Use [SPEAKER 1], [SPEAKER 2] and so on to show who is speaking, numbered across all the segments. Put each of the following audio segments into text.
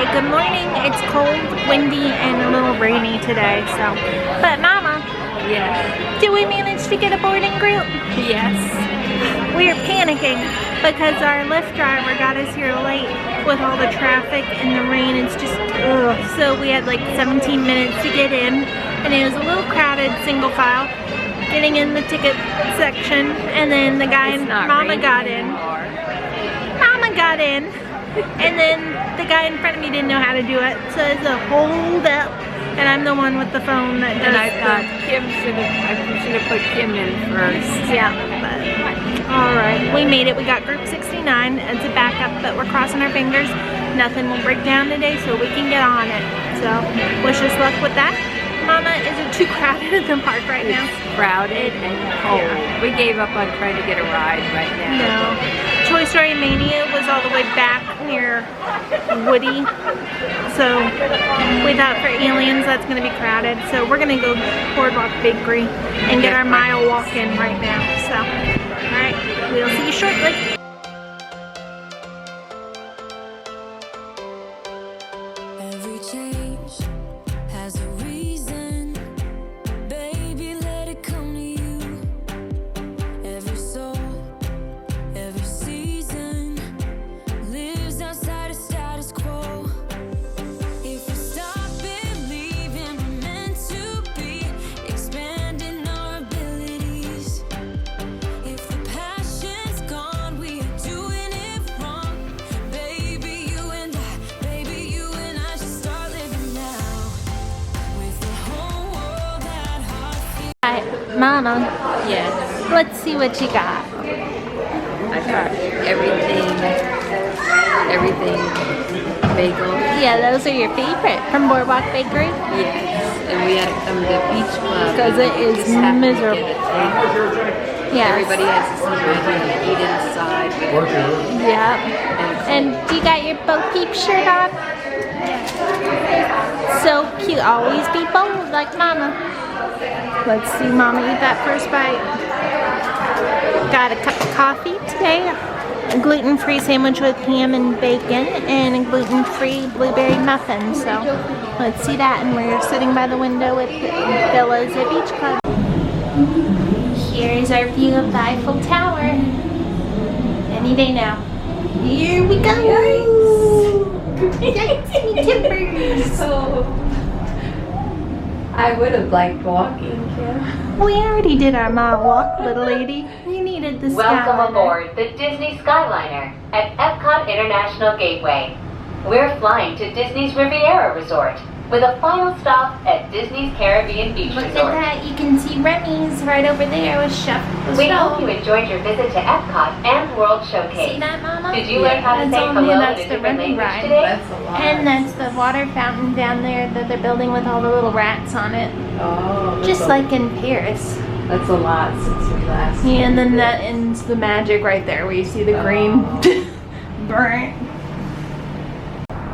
[SPEAKER 1] Hi, good morning. It's cold, windy, and a little rainy today, so. But Mama.
[SPEAKER 2] Yes.
[SPEAKER 1] Did we manage to get a boarding group?
[SPEAKER 2] Yes.
[SPEAKER 1] We're panicking because our Lyft driver got us here late with all the traffic and the rain. It's just, ugh. So we had like 17 minutes to get in, and it was a little crowded, single file, getting in the ticket section, and then the guy and Mama got in. Mama got in, and then the guy in front of me didn't know how to do it, so it's a hold up. And I'm the one with the phone that does.
[SPEAKER 2] And I thought Kim should have put Kim in first.
[SPEAKER 1] Yeah, but alright. We made it. We got group 69. It's a backup, but we're crossing our fingers. Nothing will break down today, so we can get on it. So, wish us luck with that. Mama, is it too crowded at the park right now?
[SPEAKER 2] It's crowded and cold. Yeah. We gave up on trying to get a ride right now.
[SPEAKER 1] No. Toy Story Mania was all the way back near Woody. So we thought for Aliens that's going to be crowded. So we're going to go Boardwalk Bakery and get our mile walk in right now. So, alright, we'll see you shortly.
[SPEAKER 3] Every change has a reason. Baby, let it come to you. Every soul, every season lives outside of status quo. If we stop believing we're meant to be, expanding our abilities. If the passion's gone, we are doing it wrong. Baby, you and I should start living now. With the whole world at our feet.
[SPEAKER 1] Alright, Mama,
[SPEAKER 2] Yes.
[SPEAKER 1] let's see what you got.
[SPEAKER 2] I got everything bagel.
[SPEAKER 1] Yeah, those are your favorite from Boardwalk Bakery?
[SPEAKER 2] Yes. And we had to come to the beach club.
[SPEAKER 1] Because it is
[SPEAKER 2] Just happened to
[SPEAKER 1] miserable.
[SPEAKER 2] get a table.
[SPEAKER 1] Yes.
[SPEAKER 2] Everybody has to sit ready to eat inside.
[SPEAKER 1] Yep. And do you got your Bo Peep shirt on? So cute. Always be bold like Mama. Let's see Mama eat that first bite. Got a cup of coffee today. A gluten-free sandwich with ham and bacon and a gluten-free blueberry muffin. So let's see that. And we're sitting by the window with Bella's at Beach Club. Here's our view of the Eiffel Tower. Any day now. Here we go! Yikes, me timbers!
[SPEAKER 2] I would have liked walking, Kim.
[SPEAKER 1] We already did our mile walk, little lady. We needed the
[SPEAKER 4] Welcome
[SPEAKER 1] Skyliner.
[SPEAKER 4] aboard the Disney Skyliner at Epcot International Gateway. We're flying to Disney's Riviera Resort with a final stop at Disney's Caribbean Beach
[SPEAKER 1] Look
[SPEAKER 4] Resort.
[SPEAKER 1] at that, you can see Remy's right over there with Chef.
[SPEAKER 4] We hope you enjoyed your visit to Epcot and World Showcase.
[SPEAKER 1] See that, Mama?
[SPEAKER 4] Did you learn how to say hello in a
[SPEAKER 1] That's the
[SPEAKER 4] different
[SPEAKER 1] Remy
[SPEAKER 4] language
[SPEAKER 1] ride.
[SPEAKER 4] today?
[SPEAKER 2] That's a lot.
[SPEAKER 1] And that's the water fountain down there that they're building with all the little rats on it.
[SPEAKER 2] Oh,
[SPEAKER 1] Just like in Paris.
[SPEAKER 2] that's a lot since we last.
[SPEAKER 1] Yeah, and then that ends the magic right there where you see the green burnt.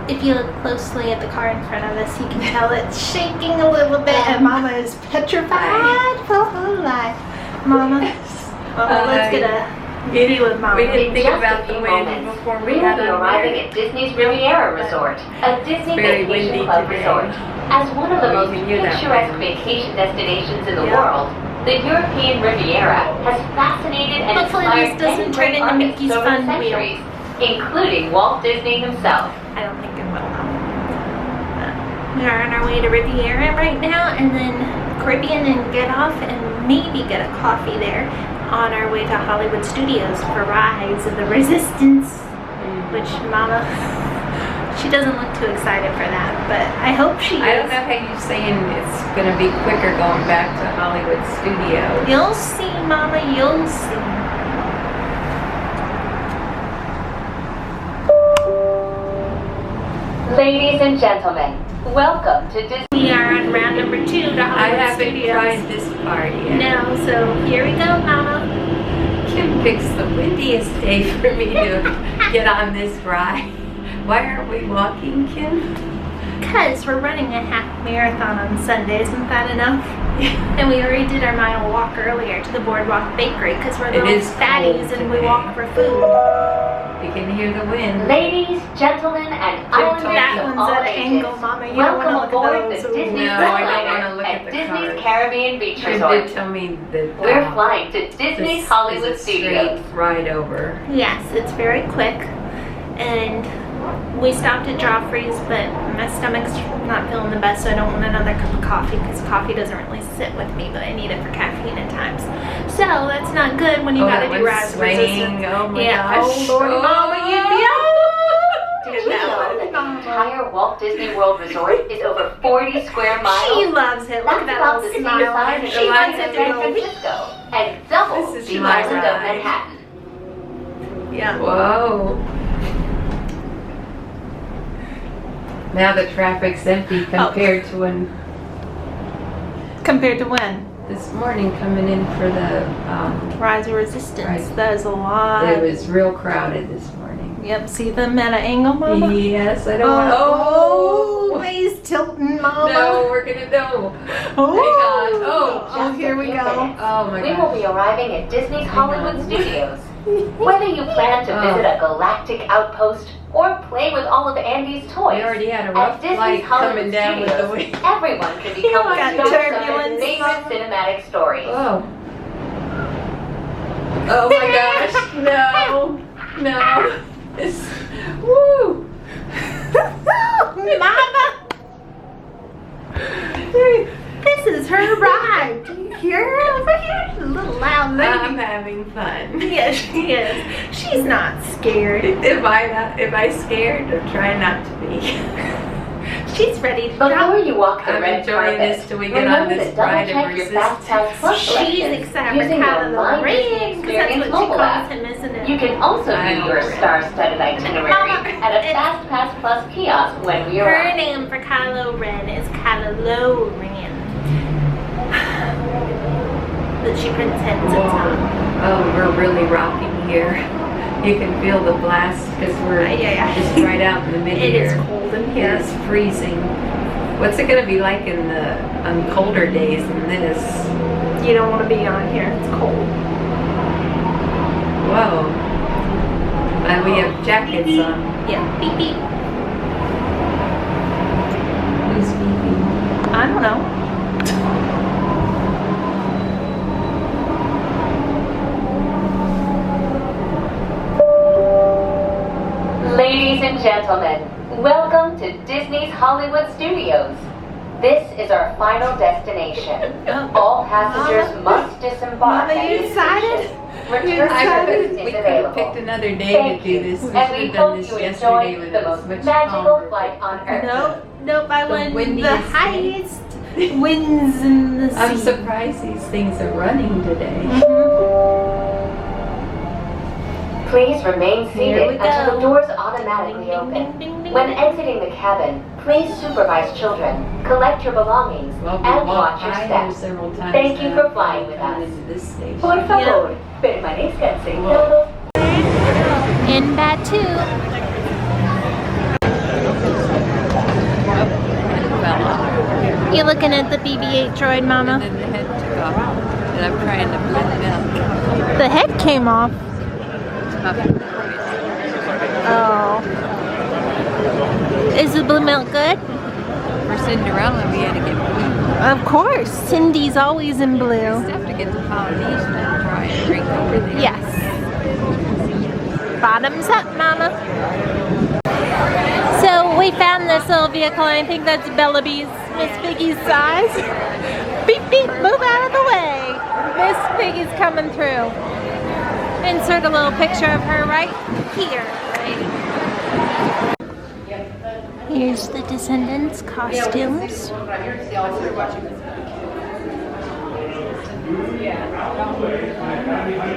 [SPEAKER 1] If you look closely at the car in front of us, you can tell it's shaking a little bit, and Mama is petrified for her life. Mama, let's get a video of Mama.
[SPEAKER 2] We didn't think
[SPEAKER 4] Just
[SPEAKER 2] about
[SPEAKER 4] a
[SPEAKER 2] the
[SPEAKER 4] few
[SPEAKER 2] wind
[SPEAKER 4] moments,
[SPEAKER 2] before
[SPEAKER 4] we
[SPEAKER 2] we
[SPEAKER 4] will
[SPEAKER 2] got
[SPEAKER 4] be
[SPEAKER 2] on
[SPEAKER 4] arriving
[SPEAKER 2] there.
[SPEAKER 4] at Disney's Riviera Resort, a Disney
[SPEAKER 2] Very
[SPEAKER 4] Vacation
[SPEAKER 2] windy
[SPEAKER 4] Club
[SPEAKER 2] today.
[SPEAKER 4] resort. As one of the most
[SPEAKER 2] You can hear that
[SPEAKER 4] picturesque
[SPEAKER 2] wind.
[SPEAKER 4] vacation destinations in the
[SPEAKER 1] Yeah.
[SPEAKER 4] world, the European Riviera has fascinated and
[SPEAKER 1] Hopefully
[SPEAKER 4] inspired
[SPEAKER 1] this doesn't
[SPEAKER 4] many
[SPEAKER 1] turn
[SPEAKER 4] great
[SPEAKER 1] into
[SPEAKER 4] artists
[SPEAKER 1] Mickey's
[SPEAKER 4] over
[SPEAKER 1] Fun
[SPEAKER 4] the
[SPEAKER 1] Wheel.
[SPEAKER 4] centuries, including Walt Disney himself.
[SPEAKER 1] I don't think it will. We are on our way to Riviera right now, and then Caribbean, and get off and maybe get a coffee there on our way to Hollywood Studios for Rise of the Resistance, which Mama, she doesn't look too excited for that, but I hope she is.
[SPEAKER 2] I don't know how you're saying it's going to be quicker going back to Hollywood Studios.
[SPEAKER 1] You'll see, Mama, you'll see.
[SPEAKER 4] Ladies and gentlemen, welcome to Disney.
[SPEAKER 1] We are on round number 2 to
[SPEAKER 2] I
[SPEAKER 1] Hollywood
[SPEAKER 2] haven't
[SPEAKER 1] Studios.
[SPEAKER 2] tried this part yet.
[SPEAKER 1] No, so here we go, Mama.
[SPEAKER 2] Kim picks the windiest day for me to get on this ride. Why aren't we walking, Kim?
[SPEAKER 1] Because we're running a half marathon on Sunday, isn't that enough? And we already did our mile walk earlier to the Boardwalk Bakery because we're
[SPEAKER 2] It
[SPEAKER 1] little
[SPEAKER 2] is
[SPEAKER 1] fatties
[SPEAKER 2] cold
[SPEAKER 1] and we
[SPEAKER 2] today.
[SPEAKER 1] walk for food.
[SPEAKER 2] You can hear the wind.
[SPEAKER 4] Ladies, Gentlemen and islanders
[SPEAKER 1] That
[SPEAKER 4] of
[SPEAKER 1] one's
[SPEAKER 4] all
[SPEAKER 1] at an
[SPEAKER 4] ages,
[SPEAKER 1] angle, Mama. You don't
[SPEAKER 4] welcome
[SPEAKER 1] want to look
[SPEAKER 4] aboard
[SPEAKER 1] at
[SPEAKER 4] the
[SPEAKER 1] those.
[SPEAKER 4] Disney
[SPEAKER 2] No, I don't wanna
[SPEAKER 4] Skyliner
[SPEAKER 2] look at
[SPEAKER 4] at
[SPEAKER 2] the
[SPEAKER 4] Disney's
[SPEAKER 2] cars.
[SPEAKER 4] Caribbean Beach
[SPEAKER 2] She
[SPEAKER 4] Resort.
[SPEAKER 2] did tell me that
[SPEAKER 4] We're flying to Disney's
[SPEAKER 2] this
[SPEAKER 4] Hollywood
[SPEAKER 2] is a straight
[SPEAKER 4] Studios.
[SPEAKER 2] ride over.
[SPEAKER 1] Yes, it's very quick. And we stopped at Joffrey's, but my stomach's not feeling the best, so I don't want another cup of coffee because coffee doesn't really sit with me, but I need it for caffeine at times. So that's not good when you gotta
[SPEAKER 2] that
[SPEAKER 1] do
[SPEAKER 2] one's
[SPEAKER 1] rise
[SPEAKER 2] swaying.
[SPEAKER 1] resistance.
[SPEAKER 2] Oh my
[SPEAKER 1] Yeah,
[SPEAKER 2] gosh.
[SPEAKER 1] oh Lord, Mama, you'd be
[SPEAKER 4] Did you know that the entire Walt Disney World Resort is over 40 square miles?
[SPEAKER 1] She loves it. Look
[SPEAKER 4] That's
[SPEAKER 1] at that
[SPEAKER 4] about
[SPEAKER 1] little
[SPEAKER 4] the same
[SPEAKER 1] smile.
[SPEAKER 4] size as
[SPEAKER 1] She
[SPEAKER 4] the
[SPEAKER 1] wants
[SPEAKER 4] size
[SPEAKER 1] it
[SPEAKER 4] of
[SPEAKER 1] to
[SPEAKER 4] San
[SPEAKER 1] go.
[SPEAKER 4] Francisco and double
[SPEAKER 2] This is
[SPEAKER 4] the
[SPEAKER 2] my
[SPEAKER 4] island of
[SPEAKER 2] ride.
[SPEAKER 4] Manhattan.
[SPEAKER 1] Yeah.
[SPEAKER 2] Whoa. Now the traffic's empty compared to when
[SPEAKER 1] Compared to when?
[SPEAKER 2] this morning coming in for the,
[SPEAKER 1] Rise of Resistance.
[SPEAKER 2] Right.
[SPEAKER 1] That is a lot.
[SPEAKER 2] it was real crowded this morning.
[SPEAKER 1] Yep, see them at an angle, Mama?
[SPEAKER 2] Yes, I don't
[SPEAKER 1] Oh,
[SPEAKER 2] want
[SPEAKER 1] he's tilting, Mama.
[SPEAKER 2] No, we're gonna know.
[SPEAKER 1] Oh,
[SPEAKER 2] Hang on.
[SPEAKER 1] oh, here we
[SPEAKER 4] Just a few
[SPEAKER 1] go.
[SPEAKER 4] minutes.
[SPEAKER 2] Oh my
[SPEAKER 4] We will
[SPEAKER 2] gosh.
[SPEAKER 4] be arriving at Disney's Hollywood
[SPEAKER 2] on.
[SPEAKER 4] Studios. Whether you plan to visit a galactic outpost or play with all of Andy's toys,
[SPEAKER 2] We already had a
[SPEAKER 4] at
[SPEAKER 2] rough
[SPEAKER 4] Disney's
[SPEAKER 2] flight
[SPEAKER 4] Hollywood
[SPEAKER 2] coming down with the
[SPEAKER 4] Studios,
[SPEAKER 2] wind.
[SPEAKER 4] everyone can become
[SPEAKER 1] got
[SPEAKER 4] a star of their
[SPEAKER 1] turbulence.
[SPEAKER 4] favorite cinematic stories.
[SPEAKER 2] Oh. Oh my gosh. No. No. It's, woo.
[SPEAKER 1] Mama! This is her ride. Do you hear her over here? A little loud lady.
[SPEAKER 2] I'm having fun.
[SPEAKER 1] Yeah, she is. She's not scared.
[SPEAKER 2] Am I scared? I'm trying not to be.
[SPEAKER 1] She's ready to
[SPEAKER 4] Before
[SPEAKER 1] jump.
[SPEAKER 4] you walk the
[SPEAKER 2] I'm
[SPEAKER 4] red
[SPEAKER 2] enjoying
[SPEAKER 4] carpet,
[SPEAKER 2] this till we get on
[SPEAKER 4] remember
[SPEAKER 2] this
[SPEAKER 4] to double
[SPEAKER 2] ride of
[SPEAKER 4] check your Fast Pass Plus
[SPEAKER 1] She's
[SPEAKER 4] selections
[SPEAKER 1] excited for
[SPEAKER 4] using your
[SPEAKER 1] Kylo
[SPEAKER 4] My Disney
[SPEAKER 1] Ren, because that's
[SPEAKER 4] Experience
[SPEAKER 1] what she
[SPEAKER 4] mobile
[SPEAKER 1] calls
[SPEAKER 4] app.
[SPEAKER 1] him, isn't it?
[SPEAKER 4] You can also
[SPEAKER 2] I
[SPEAKER 4] view your
[SPEAKER 2] know.
[SPEAKER 4] star-studded itinerary
[SPEAKER 1] Mama,
[SPEAKER 4] at a
[SPEAKER 1] it's-
[SPEAKER 4] Fast Pass Plus kiosk when we
[SPEAKER 1] Her
[SPEAKER 4] arrive.
[SPEAKER 1] name for Kylo Ren is Kylo Ren. That she pretends it's on.
[SPEAKER 2] Oh, we're really rocking here. You can feel the blast because we're
[SPEAKER 1] Yeah.
[SPEAKER 2] just right out in the mid
[SPEAKER 1] It is
[SPEAKER 2] here.
[SPEAKER 1] cold in
[SPEAKER 2] It
[SPEAKER 1] here.
[SPEAKER 2] is freezing. What's it going to be like in the on colder days than this?
[SPEAKER 1] You don't want to be on here. It's cold.
[SPEAKER 2] Whoa. And we have jackets on.
[SPEAKER 1] Yeah. Beep beep.
[SPEAKER 2] Who's beeping?
[SPEAKER 1] I don't know.
[SPEAKER 4] Ladies and gentlemen, welcome to Disney's Hollywood Studios. This is our final destination. All passengers must disembark
[SPEAKER 1] Mama,
[SPEAKER 4] at
[SPEAKER 1] you
[SPEAKER 4] this
[SPEAKER 1] excited?
[SPEAKER 4] station. Return
[SPEAKER 1] You
[SPEAKER 2] We
[SPEAKER 4] service
[SPEAKER 2] could
[SPEAKER 4] is
[SPEAKER 2] have
[SPEAKER 4] available.
[SPEAKER 2] picked another day
[SPEAKER 4] Thank
[SPEAKER 2] to do
[SPEAKER 4] you,
[SPEAKER 2] this. We should
[SPEAKER 4] and we
[SPEAKER 2] have done
[SPEAKER 4] hope
[SPEAKER 2] this
[SPEAKER 4] you
[SPEAKER 2] yesterday
[SPEAKER 4] enjoyed
[SPEAKER 2] when
[SPEAKER 4] the
[SPEAKER 2] it was
[SPEAKER 4] most
[SPEAKER 2] much
[SPEAKER 4] magical
[SPEAKER 2] calmer.
[SPEAKER 4] flight on Earth.
[SPEAKER 1] Nope, I
[SPEAKER 2] The
[SPEAKER 1] won the
[SPEAKER 2] windiest
[SPEAKER 1] highest winds in the sea.
[SPEAKER 2] I'm surprised these things are running today.
[SPEAKER 4] Please remain
[SPEAKER 1] Here we
[SPEAKER 4] seated until
[SPEAKER 1] go.
[SPEAKER 4] the doors automatically
[SPEAKER 1] Ding,
[SPEAKER 4] open.
[SPEAKER 1] ding, ding, ding,
[SPEAKER 4] When
[SPEAKER 1] ding.
[SPEAKER 4] exiting the cabin, please supervise children, collect your belongings,
[SPEAKER 2] Well, we
[SPEAKER 4] and
[SPEAKER 2] walked
[SPEAKER 4] watch your
[SPEAKER 2] by here
[SPEAKER 4] steps.
[SPEAKER 2] several times.
[SPEAKER 4] Thank you
[SPEAKER 2] now
[SPEAKER 4] for flying with
[SPEAKER 2] coming
[SPEAKER 4] us.
[SPEAKER 2] into this station.
[SPEAKER 4] Por favor, permanezcan
[SPEAKER 2] Whoa.
[SPEAKER 4] sentados.
[SPEAKER 1] In Batu.
[SPEAKER 2] Fell off.
[SPEAKER 1] You looking at the BB-8 droid,
[SPEAKER 2] And
[SPEAKER 1] Mama?
[SPEAKER 2] then the head took off. And I'm trying to blend it out.
[SPEAKER 1] The head came off. Oh. Is the blue milk good?
[SPEAKER 2] For Cinderella, we had to get blue.
[SPEAKER 1] Of course. Cindy's always in
[SPEAKER 2] We
[SPEAKER 1] blue.
[SPEAKER 2] have to get the Polynesian and try and drink over there.
[SPEAKER 1] Yes. Bottoms up, Mama. So we found this little vehicle. I think that's Bellaby's, Miss Piggy's size. Beep beep, move out of the way. Miss Piggy's coming through. Insert a little picture of her right here. Here's the Descendants costumes.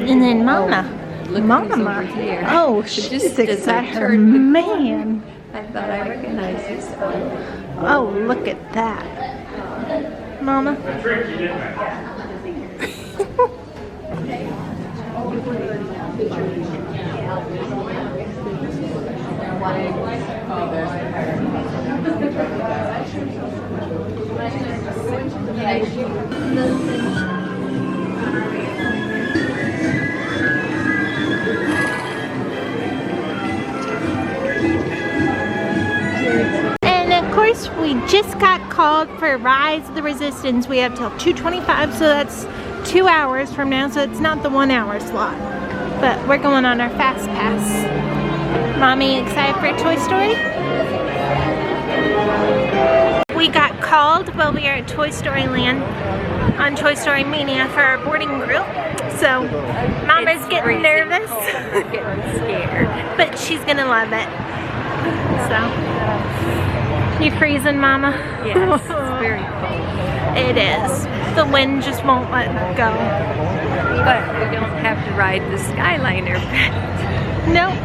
[SPEAKER 1] And then Mama.
[SPEAKER 2] Look who's over here.
[SPEAKER 1] Oh,
[SPEAKER 2] It
[SPEAKER 1] she's
[SPEAKER 2] just as I
[SPEAKER 1] excited.
[SPEAKER 2] turned the
[SPEAKER 1] Man.
[SPEAKER 2] I thought I recognized this one.
[SPEAKER 1] Oh, look at that. Mama. We just got called for Rise of the Resistance. We have till 2:25, so that's 2 hours from now, so it's not the 1 hour slot. But we're going on our fast pass. Mommy excited for Toy Story? We got called while we were at Toy Story Land on Toy Story Mania for our boarding group. So Mama's getting nervous.
[SPEAKER 2] We're getting scared.
[SPEAKER 1] But she's gonna love it. So, you freezing, Mama?
[SPEAKER 2] Yes, it's very cold.
[SPEAKER 1] It is. The wind just won't let go.
[SPEAKER 2] But we don't have to ride the Skyliner.
[SPEAKER 1] Nope.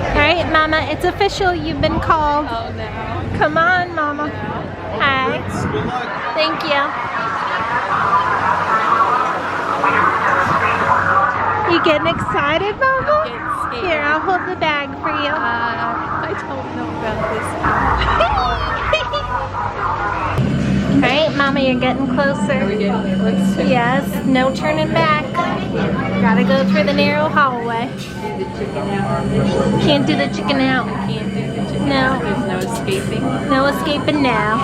[SPEAKER 1] Alright, Mama, it's official. You've been called.
[SPEAKER 2] Oh no.
[SPEAKER 1] Come on, Mama. Hi. Thank you. You getting excited, Mama? Here, I'll hold the bag for you.
[SPEAKER 2] I don't know about this.
[SPEAKER 1] Alright, Mama, you're getting closer.
[SPEAKER 2] Are we getting closer?
[SPEAKER 1] Yes, no turning back. Gotta go through the narrow hallway.
[SPEAKER 2] Do the chicken out.
[SPEAKER 1] Can't do the chicken out.
[SPEAKER 2] Can't do the chicken
[SPEAKER 1] No.
[SPEAKER 2] out. There's no escaping.
[SPEAKER 1] No escaping now.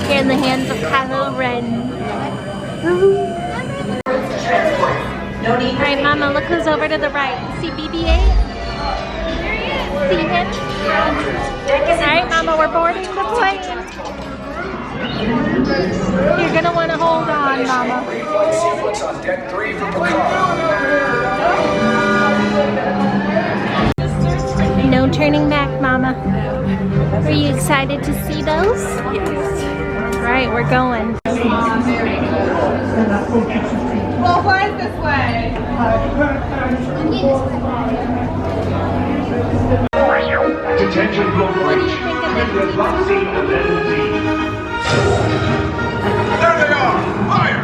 [SPEAKER 1] You're in the hands of Kylo Ren. Alright, Mama, look who's over to the right. See BB-8? See him? Alright, Mama, we're boarding the plane. You're gonna want to hold on, Mama.
[SPEAKER 5] What's on deck 3 from Picard?
[SPEAKER 1] No turning back, Mama. Are you excited to see those?
[SPEAKER 2] Yes.
[SPEAKER 1] Right, we're going.
[SPEAKER 6] Well, flies this way.
[SPEAKER 5] Detention
[SPEAKER 1] What do you think of this?
[SPEAKER 5] There they are! Fire!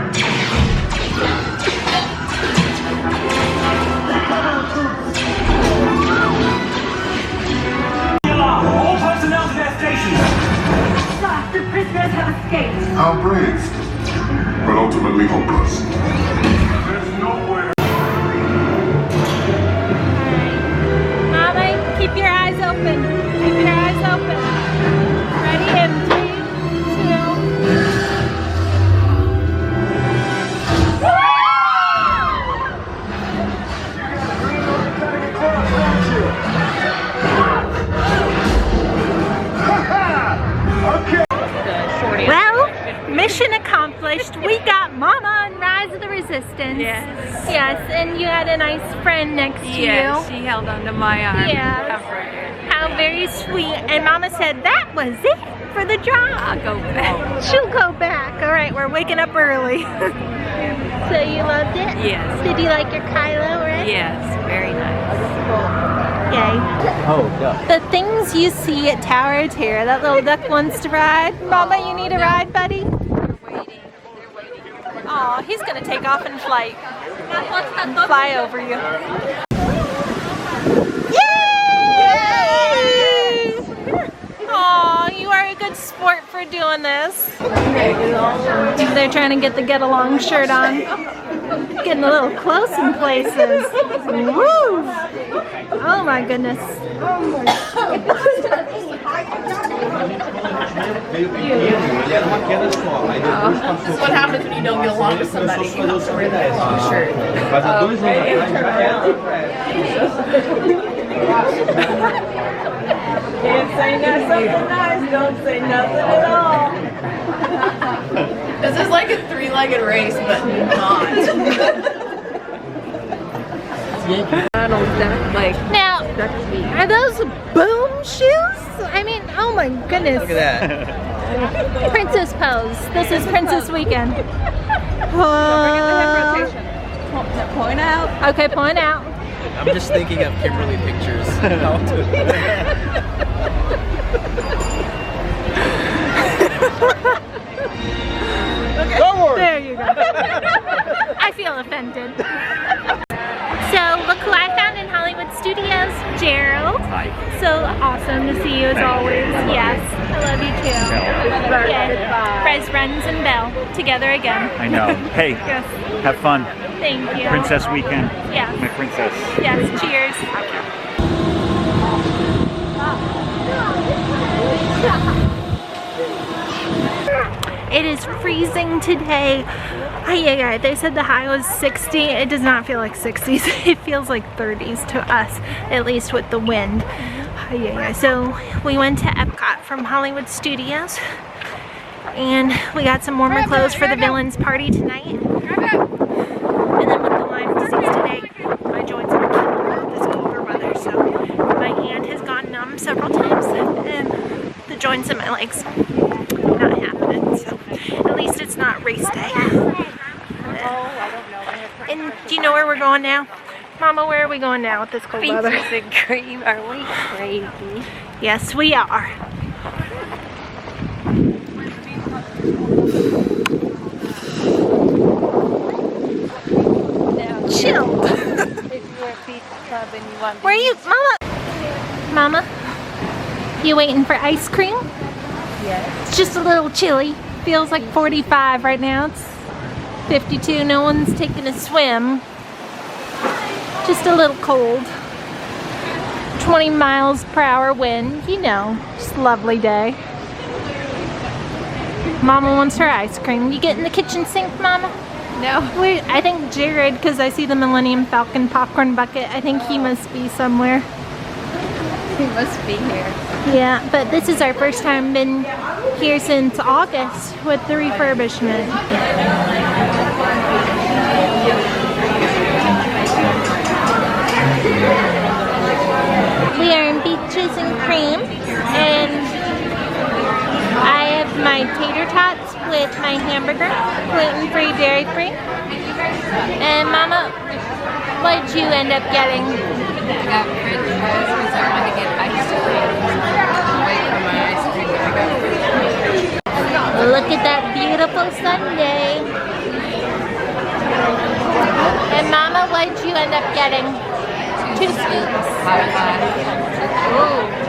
[SPEAKER 7] All personnel to their stations!
[SPEAKER 6] The prisoners have escaped.
[SPEAKER 8] How brave, but ultimately hopeless.
[SPEAKER 5] There's nowhere.
[SPEAKER 1] Mama, keep your eyes open. Keep your eyes open. Ready in 3, 2. Well, mission accomplished. We got Mama on Rise of the Resistance.
[SPEAKER 2] Yes.
[SPEAKER 1] Yes, and you had a nice friend next to
[SPEAKER 2] Yes,
[SPEAKER 1] you.
[SPEAKER 2] she held onto my arm.
[SPEAKER 1] Yeah.
[SPEAKER 2] Comforted.
[SPEAKER 1] How very sweet. And Mama said that was it for the drive.
[SPEAKER 2] I'll go back.
[SPEAKER 1] She'll go back. All right, we're waking up early. So you loved it?
[SPEAKER 2] Yes.
[SPEAKER 1] Did you like your Kylo Ren?
[SPEAKER 2] Yes, very nice.
[SPEAKER 1] Yay.
[SPEAKER 7] Oh, yeah.
[SPEAKER 1] The things you see at Tower of Terror. That little duck wants to ride. Mama, you need a ride, buddy? Oh, he's gonna take off in flight. Fly over you. Yay! Oh, you are a good sport for doing this. They're trying to get the Get Along shirt on. Getting a little close in places. Woo! Oh my goodness.
[SPEAKER 6] This is what happens when you don't get along with somebody. You have to wear that long shirt. Can't say something nice, don't say nothing at all. This is like a three-legged race, but not.
[SPEAKER 1] Now, are those boom shoes? I mean, oh my goodness.
[SPEAKER 7] Look at that.
[SPEAKER 1] Princess pose. This is Princess Weekend.
[SPEAKER 6] Point out.
[SPEAKER 1] Okay, point out.
[SPEAKER 7] I'm just thinking of Kimberly pictures.
[SPEAKER 1] There you go. I feel offended. So look who I found in Hollywood Studios, Gerald.
[SPEAKER 7] Hi.
[SPEAKER 1] So awesome to see you as always. Yes. Hello. love you too. Yeah. Res, Rens, and Belle together again.
[SPEAKER 9] I know. Hey,
[SPEAKER 1] Yes.
[SPEAKER 9] have fun.
[SPEAKER 1] Thank you.
[SPEAKER 9] Princess weekend.
[SPEAKER 1] Yes.
[SPEAKER 9] My princess.
[SPEAKER 1] Yes. Cheers. It is freezing today. Yeah, they said the high was 60. It does not feel like 60s. It feels like 30s to us, at least with the wind. Yeah. So we went to Epcot from Hollywood Studios, and we got some warmer clothes for the villains party tonight. And then with the line for seats today, my joints are killing me with this colder weather. So my hand has gone numb several times, and the joints in my legs not happening. So at least it's not race day. And do you know where we're going now? Mama, where are we going now with this cold weather?
[SPEAKER 2] Peaches and cream, are we crazy?
[SPEAKER 1] Yes, we are. Chill.
[SPEAKER 2] If you're a pizza club and you want
[SPEAKER 1] Where are you, Mama? Mama, you waiting for ice cream?
[SPEAKER 2] Yes.
[SPEAKER 1] It's just a little chilly. Feels like 45 right now. It's 52. No one's taking a swim. Just a little cold. 20 miles per hour wind. You know, just a lovely day. Mama wants her ice cream. You get in the kitchen sink, Mama?
[SPEAKER 2] No.
[SPEAKER 1] Wait, I think Jared, because I see the Millennium Falcon popcorn bucket. I think he must be somewhere.
[SPEAKER 2] He must be here.
[SPEAKER 1] Yeah, but this is our first time been here since August with the refurbishment. We are in Peaches and Cream, and I have my tater tots with my hamburger, gluten-free, dairy-free. And Mama, what did you end up getting?
[SPEAKER 2] I got French fries because I want to get ice cream. Wait for my ice cream. I got French fries.
[SPEAKER 1] Look at that beautiful sundae. And Mama, what did you end up getting? 2 scoops.
[SPEAKER 2] Hot.
[SPEAKER 1] Ooh.